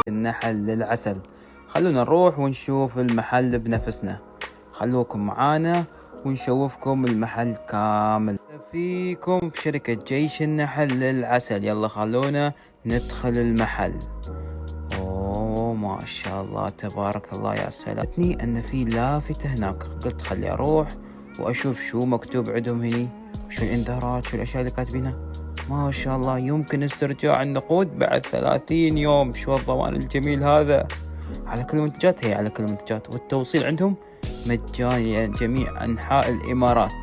النحل للعسل. خلونا نروح ونشوف المحل بنفسنا. خلوكم معانا ونشوفكم المحل كامل. فيكم بشركة جيش النحل للعسل. يلا خلونا ندخل المحل. اوه ما شاء الله تبارك الله يا سلام. ان في لافتة هناك، قلت خلي اروح واشوف شو مكتوب عندهم هني، وشو الانذارات، شو الاشياء اللي كاتبينها. ما شاء الله يمكن استرجاع النقود بعد 30 يوم. شو الضمان الجميل هذا. على كل المنتجات، هي على كل المنتجات، والتوصيل عندهم مجاني جميع أنحاء الإمارات.